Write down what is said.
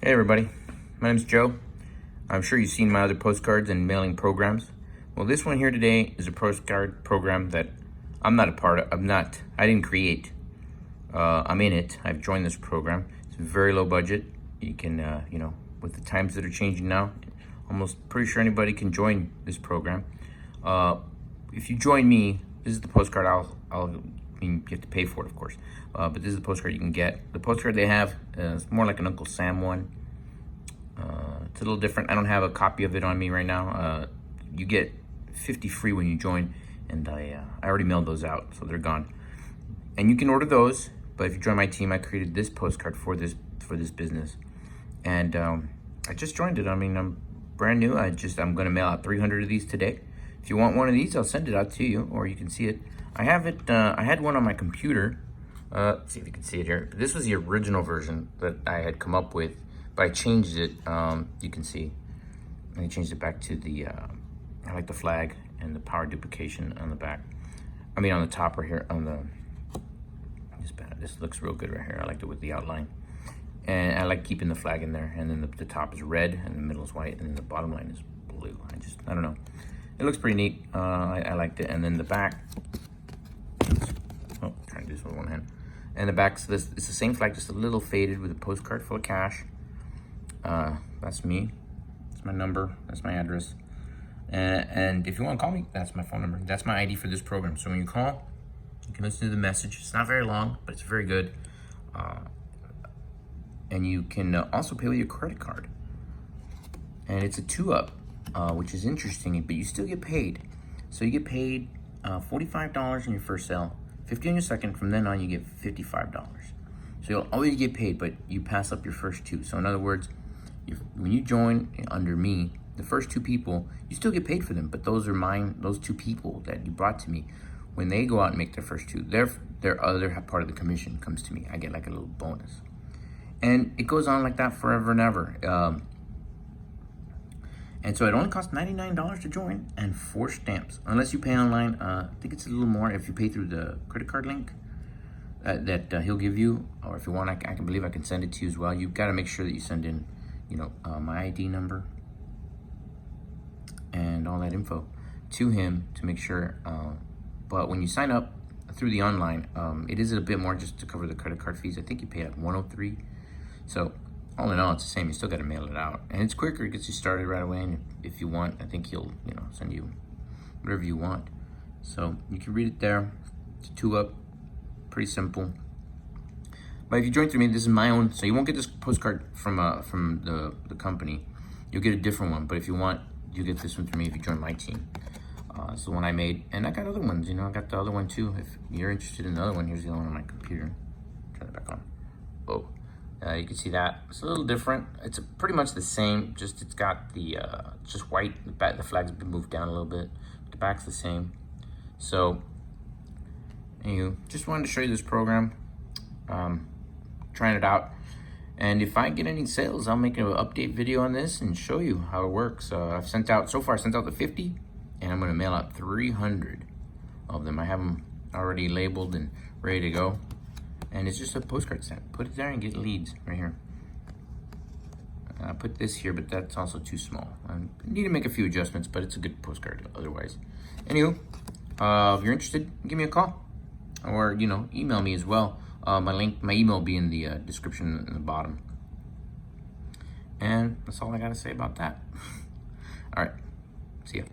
Hey everybody, my name's Joe. I'm sure you've seen my other postcards and mailing programs. Well, this one here today is a postcard program that I'm not a part of. I didn't create. I'm in it. I've joined this program. It's very low budget. You can, with the times that are changing now, almost pretty sure anybody can join this program. If you join me, this is the postcard you have to pay for it, of course. But this is the postcard you can get. The postcard they have is more like an Uncle Sam one. It's a little different. I don't have a copy of it on me right now. You get 50 free when you join, and I already mailed those out, so they're gone. And you can order those, but if you join my team, I created this postcard for this business, and I just joined it. I mean, I'm brand new. I'm going to mail out 300 of these today. If you want one of these, I'll send it out to you, or you can see it. I have it. I had one on my computer. Let's see if you can see it here. This was the original version that I had come up with, but I changed it. You can see, and I changed it back to the. I like the flag and the power duplication on the back. I mean, on the top right here. On the. This looks real good right here. I liked it with the outline, and I like keeping the flag in there. And then the top is red, and the middle is white, and then the bottom line is blue. I don't know. It looks pretty neat. I liked it. And then the back. Oh, trying to do this with one hand. And the back's it's the same flag, just a little faded with a postcard full of cash. That's me. That's my number. That's my address. And if you want to call me, that's my phone number. That's my ID for this program. So when you call, you can listen to the message. It's not very long, but it's very good. And you can also pay with your credit card. And it's a 2-up, which is interesting, but you still get paid. So you get paid $45 on your first sale, $50 on your second. From then on, you get $55. So you'll always get paid, but you pass up your first two. So in other words, when you join under me, the first two people, you still get paid for them, but those are mine. Those two people that you brought to me, when they go out and make their first two, their other part of the commission comes to me. I get like a little bonus, and it goes on like that forever and ever. And so it only costs $99 to join and 4 stamps, unless you pay online. I think it's a little more if you pay through the credit card link that he'll give you, or if you want, I can send it to you as well. You've got to make sure that you send in, my ID number and all that info to him to make sure. But when you sign up through the online, it is a bit more just to cover the credit card fees. I think you pay at $103. So all in all, it's the same. You still got to mail it out, and it's quicker. It gets you started right away. And if you want, I think he'll, send you whatever you want. So you can read it there. It's a 2-up, pretty simple. But if you join through me, this is my own, so you won't get this postcard from the company. You'll get a different one. But if you want, you get this one through me if you join my team. It's the one I made, and I got other ones. I got the other one too. If you're interested in the other one, here's the other one on my computer. Turn it back on. Oh. You can see that it's a little different. It's pretty much the same, just it's got the just white. The flag's been moved down a little bit. The back's the same. So, anywho, just wanted to show you this program. Trying it out, and if I get any sales, I'll make an update video on this and show you how it works. I've sent out the 50, and I'm gonna mail out 300 of them. I have them already labeled and ready to go. And it's just a postcard stamp. Put it there and get leads right here. I put this here, but that's also too small. I need to make a few adjustments, but it's a good postcard otherwise. Anywho, if you're interested, give me a call, or email me as well. My email will be in the description in the bottom. And that's all I gotta say about that. All right, see ya.